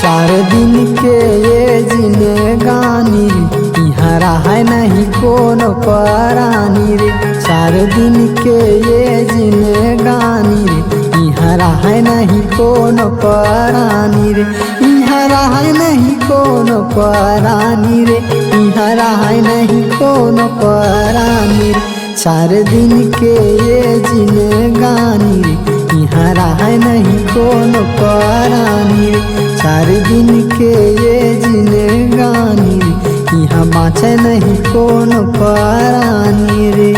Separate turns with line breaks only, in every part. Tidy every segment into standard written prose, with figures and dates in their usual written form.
चार दिन के ये जिंदगानी रे, यहाँ रहा नहीं कोनो परानी रे। चार दिन के ये जिंदगानी रे, यहाँ रहा नहीं कोनो परानी रे। यहाँ रहा नहीं कोनो परानी रे, यहाँ रहा नहीं कोनो परानी रे। चार दिन के ये जिंदगानी रे, यहाँ रहा नहीं कोनो परानी रे। चार दिन के ये जिंदगानी रे, यहाँ बाँचे नहीं कोनो परानी रे।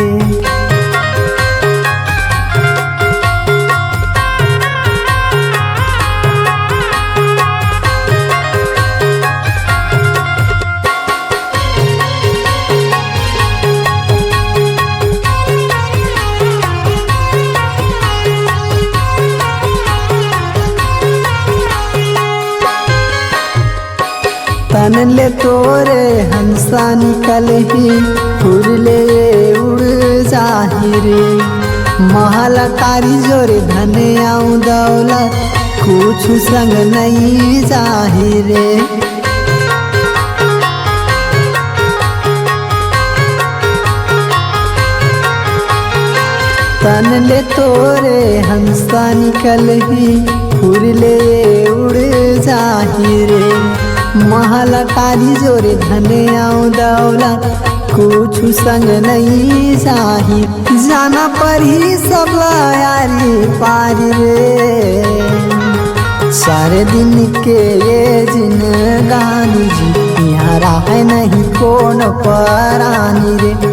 तन ले तोरे हंसा निकल ही फुरले उड़ जाही रे। महल कारी जोरे धन आऊँ दौलत कुछ संग नहीं जाही रे। तन ले तोरे हंसा निकल ही फुरले उड़ जाही रे। महल कारी जोरे धन आऊँ दौलत कुछ संग नहीं जाही। जाना पर ही सब यारी पारी रे। चार दिन के ये जिंदगानी जी, यहाँ रहा नहीं कोनो परानी रे।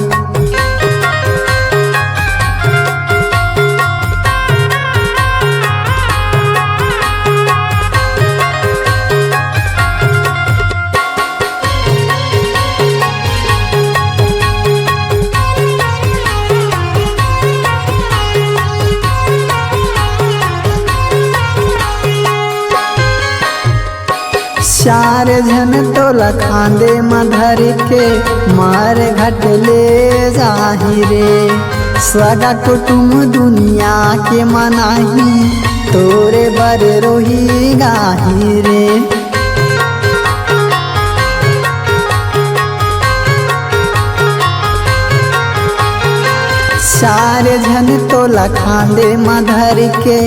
चार जन टोला खांदे मधर के मार घट ले जाही रे। सगा कुटुम दुनिया के मनाही, तोरे बर रोही गाही रे। चार जन टोला खांदे मधर के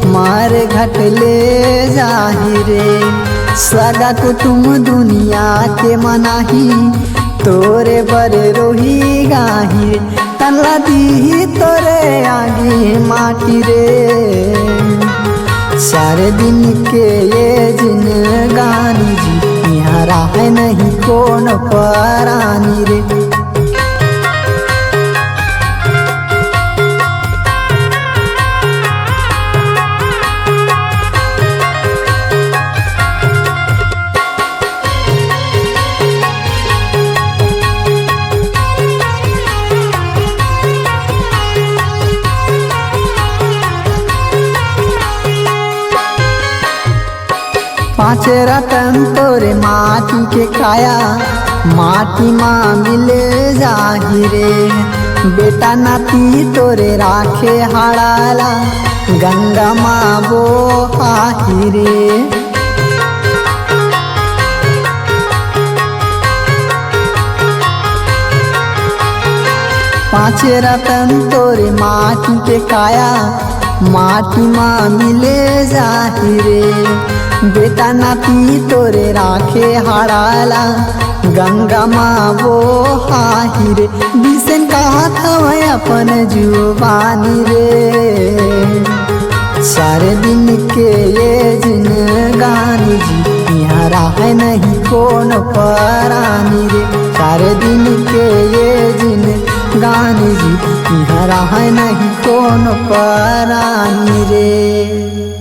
मार घट ले जाही रे। सगा कुटुम दुनिया के मनाही, तोरे बर रोही गाही। तला दी तोरे आगे माटी रे। चार दिन के ये जिंदगानी जी, यहाँ रहा नहीं कोनो परानी रे। पाँच रतन तोरे माटी के काया, माटी माँ मिल जाही रे। बेटा नाती तोरे राखे हाड़ाला, गंगा माँ वो आही रे। पाँच रतन तोरे माटी के काया, माटी माँ मिले जाही रे। बेटा नाती तोरे राखे हाड़ाला, गंगा माँ वो हाही रे। बिसन कहा था मैं अपन जुबानी रे। चार दिन के ये जिंदगानी जी, यहाँ रहा नहीं कोनो परानी रे। चार दिन के ये जिंदगानी जी, यहाँ रहा नहीं कोनो परानी रे।